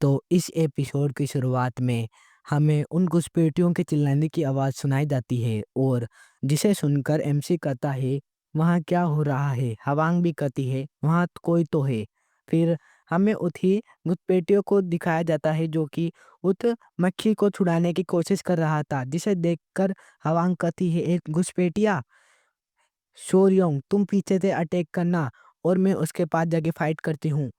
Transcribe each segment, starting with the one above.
तो इस एपिसोड की शुरुआत में हमें उन घुसपैठियों के चिल्लाने की आवाज़ सुनाई जाती है और जिसे सुनकर एमसी कहता है, वहाँ क्या हो रहा है? हवांग भी कहती है, वहाँ कोई तो है। फिर हमें उठी घुसपैठियों को दिखाया जाता है जो कि उस मक्खी को छुड़ाने की कोशिश कर रहा था, जिसे देखकर हवांग कहती है, एक घुसपैठिया शोरियोंग तुम पीछे से अटैक करना और मैं उसके पास जाके फाइट करती हूँ।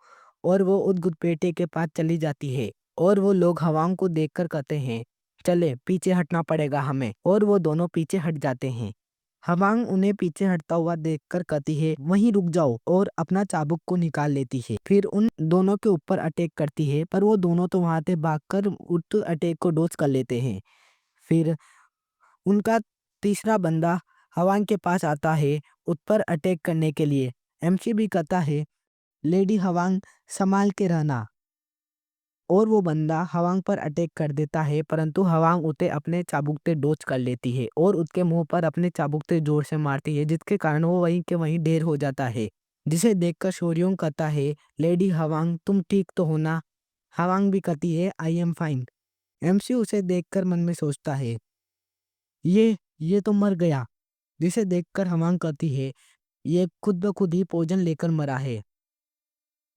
और वो उस घुसपैठिए के पास चली जाती है और वो लोग हवाओं को देखकर कहते हैं, चले पीछे हटना पड़ेगा हमें। और वो दोनों पीछे हट जाते हैं। हवांग उन्हें पीछे हटता हुआ देखकर कहती है, वहीं रुक जाओ, और अपना चाबुक को निकाल लेती है। फिर उन दोनों के ऊपर अटैक करती है, पर वो दोनों तो वहां से भागकर उस अटैक को डोज कर लेते हैं। फिर उनका तीसरा बंदा हवांग के पास आता है उस पर अटैक करने के लिए। एमसी भी कहता है, लेडी हवांग संभाल के रहना। और वो बंदा हवांग पर अटैक कर देता है, परंतु हवांग उसे अपने चाबुक से डोज कर लेती है और उसके मुंह पर अपने चाबुक से जोर से मारती है, जिसके कारण वो वहीं के वहीं ढेर हो जाता है। जिसे देखकर शोरियोंग कहता है, लेडी हवांग तुम ठीक तो हो ना? हवांग भी कहती है, आई एम फाइन। एमसी उसे देखकर मन में सोचता है, ये तो मर गया। जिसे देखकर हवांग कहती है, ये खुद ब खुद ही पॉइजन लेकर मरा है।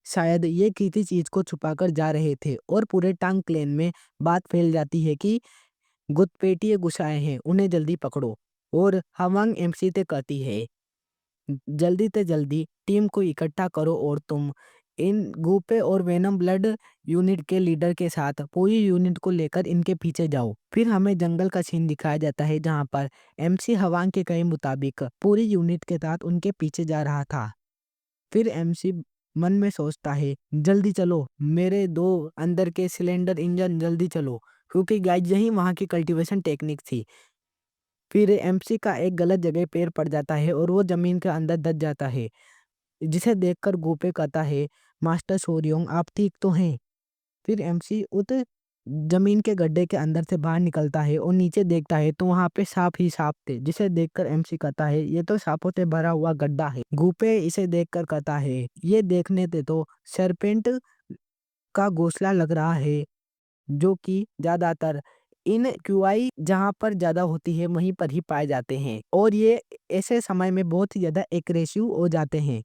शायद ये किसी चीज को छुपाकर जा रहे थे। और पूरे टांग क्लेन में बात फैल जाती है कि घुसपैठिए घुस आए हैं, उन्हें जल्दी पकड़ो। और हवांग एमसी से कहती है, जल्दी से जल्दी टीम को इकट्ठा करो और तुम इन गूपे और वेनम ब्लड यूनिट के लीडर के साथ पूरी यूनिट को लेकर इनके पीछे जाओ। फिर हमें जंगल का सीन दिखाया जाता है जहां पर एमसी हवांग के कहे मुताबिक पूरी यूनिट के साथ उनके पीछे जा रहा था। फिर एमसी मन में सोचता है, जल्दी चलो मेरे दो अंदर के सिलेंडर इंजन, जल्दी चलो, क्योंकि गाइस यही वहां की कल्टीवेशन टेक्निक थी। फिर एमसी का एक गलत जगह पैर पड़ जाता है और वो जमीन के अंदर दब जाता है। जिसे देखकर गोपे कहता है, मास्टर सोरियोंग आप ठीक तो हैं? फिर एमसी उस जमीन के गड्ढे के अंदर से बाहर निकलता है और नीचे देखता है तो वहां पे सांप ही सांप थे। जिसे देखकर एमसी कहता है, ये तो सांपों से भरा हुआ गड्ढा है। गूपे इसे देखकर कहता है, ये देखने से तो सरपेंट का घोंसला लग रहा है, जो कि ज्यादातर इन क्यूआई जहां पर ज्यादा होती है वहीं पर ही पाए जाते हैं और ये ऐसे समय में बहुत ही ज्यादा एग्रेसिव हो जाते हैं।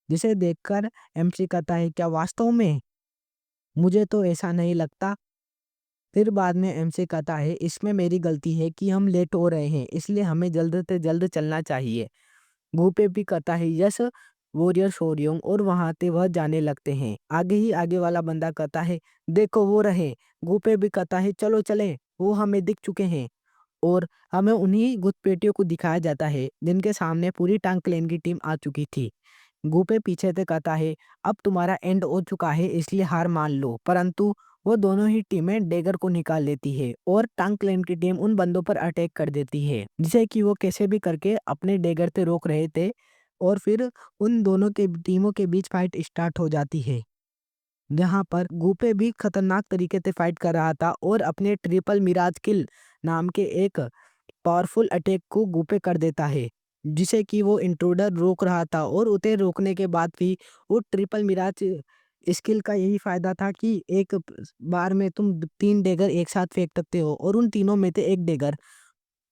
जिसे देखकर एमसी कहता है, क्या वास्तव में? मुझे तो ऐसा नहीं लगता। फिर बाद में एमसी कहता है, इसमें मेरी गलती है कि हम लेट हो रहे हैं, इसलिए हमें जल्द से जल्द चलना चाहिए। पे भी कहता है, यस वॉरियर शोरियोंग, और वहां से वह जाने लगते हैं। आगे ही आगे वाला बंदा कहता है, देखो वो रहे। पे भी कहता है, चलो चले, वो हमें दिख चुके हैं। और हमें उन्हीं घुसपैठियों को दिखाया जाता है जिनके सामने पूरी टांग क्लेन की टीम आ चुकी थी। गूपे पीछे से कहता है, अब तुम्हारा एंड हो चुका है, इसलिए हार मान लो। परंतु वो दोनों ही टीमें डेगर को निकाल लेती है और टांग क्लेन की टीम उन बंदों पर अटैक कर देती है, जिसे कि वो कैसे भी करके अपने डेगर से रोक रहे थे। और फिर उन दोनों के टीमों के बीच फाइट स्टार्ट हो जाती है, जहां पर गूपे भी खतरनाक तरीके से फाइट कर रहा था और अपने ट्रिपल मिराज किल नाम के एक पावरफुल अटैक को गूपे कर देता है, जिसे कि वो इंट्रूडर रोक रहा था। और उसे रोकने के बाद भी वो ट्रिपल मिराज स्किल का यही फायदा था कि एक बार में तुम तीन डेगर एक साथ फेंक सकते हो और उन तीनों में से एक डेगर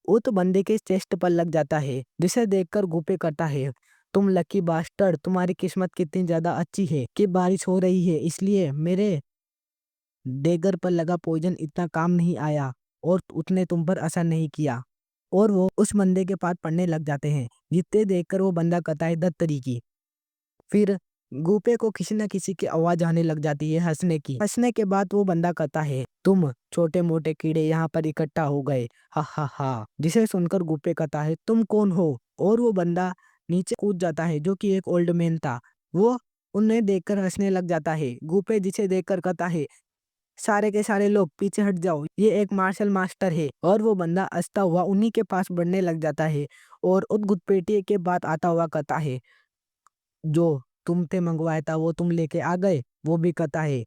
उस बंदे के चेस्ट पर लग जाता है। जिसे देखकर गूपे करता है, तुम लकी बास्टर्ड, तुम्हारी किस्मत कितनी ज्यादा अच्छी है कि बारिश हो रही है, इसलिए मेरे डेगर पर लगा पॉइजन इतना काम नहीं आया और उसने तुम पर असर नहीं किया। और वो उस बंदे के पास पढ़ने लग जाते हैं, जितने देखकर वो बंदा कहता है, दत्तरी की। फिर गूपे को किसी न किसी की आवाज आने लग जाती है, हंसने की। हंसने के बाद वो बंदा कहता है, तुम छोटे मोटे कीड़े यहाँ पर इकट्ठा हो गए, हा हा हा। जिसे सुनकर गूपे कहता है, तुम कौन हो? और वो बंदा नीचे कूद जाता है, जो कि एक ओल्ड मैन था। वो उन्हें देखकर हंसने लग जाता है। गूपे जिसे देखकर कहता है, सारे के सारे लोग पीछे हट जाओ, ये एक मार्शल मास्टर है। और वो बंदा हंसता हुआ उन्हीं के पास बढ़ने लग जाता है और उस घुसपैठिए के बाद आता हुआ कहता है, जो तुमसे मंगवाया था वो तुम लेके आ गए? वो भी कहता है,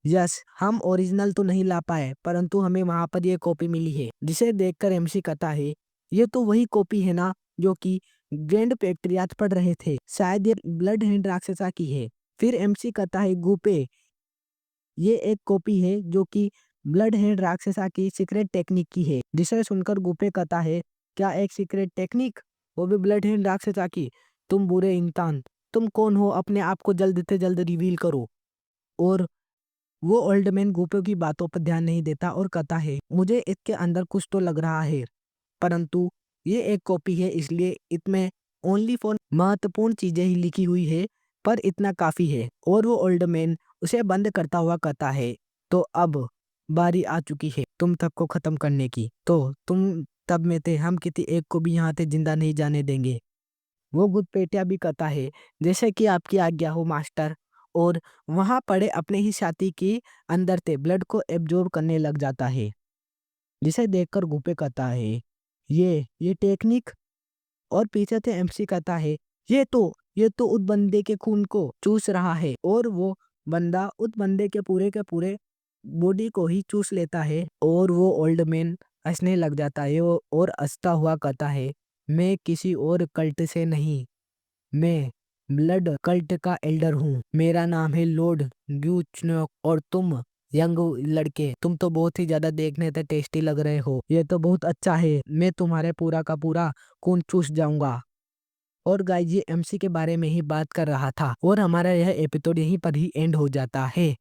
यस, हम ओरिजिनल तो नहीं ला पाए, परंतु हमें वहां पर ये कॉपी मिली है। जिसे देखकर एमसी कहता है, ये तो वही कॉपी है ना जो कि ग्रैंड पैट्रियार्च पढ़ रहे थे, शायद ये ब्लड हैंड राक्षसा की है। फिर एमसी कहता है, गूपे ये एक कॉपी है जो कि ब्लड हेड राक्षसा की सीक्रेट टेक्निक की है। जिसे सुनकर गुप्पे कहता है, क्या एक सीक्रेट टेक्निक, वो भी ब्लड हेड राक्षसा की? तुम बुरे इंसान, तुम कौन हो? अपने आप को जल्द से जल्द रिवील करो। और वो ओल्ड मैन गुप्पे की बातों पर ध्यान नहीं देता और कहता है, मुझे इसके अंदर कुछ तो लग रहा है, परंतु ये एक कॉपी है, इसलिए इसमें ओनली फॉर महत्वपूर्ण चीजें ही लिखी हुई है, पर इतना काफी है। और वो ओल्ड मैन उसे बंद करता हुआ कहता है, तो अब बारी आ चुकी है तुम सबको खत्म करने की। तो तुम तब में थे, हम किसी एक को भी यहाँ से जिंदा नहीं जाने देंगे। वो घुसपैठिया भी कहता है, जैसे कि आपकी आज्ञा हो मास्टर। और वहां पड़े अपने ही साथी की अंदर से ब्लड को एब्जॉर्ब करने लग जाता है। जिसे देखकर गुप्पे कहता है, ये टेक्निक। और पीछे से एमसी कहता है, ये तो उस बंदे के खून को चूस रहा है। और वो बंदा उस बंदे के पूरे बॉडी को ही चूस लेता है। और वो ओल्ड मैन हंसने लग जाता है और हंसता हुआ कहता है, मैं किसी और कल्ट से नहीं, मैं ब्लड कल्ट का एल्डर हूँ। मेरा नाम है लॉर्ड ग्यूचनॉक। और तुम यंग लड़के, तुम तो बहुत ही ज्यादा देखने से टेस्टी लग रहे हो। ये तो बहुत अच्छा है, मैं तुम्हारे पूरा का पूरा खून चूस जाऊंगा। और गाइस, ये एमसी के बारे में ही बात कर रहा था और हमारा यह एपिसोड यहीं पर ही एंड हो जाता है।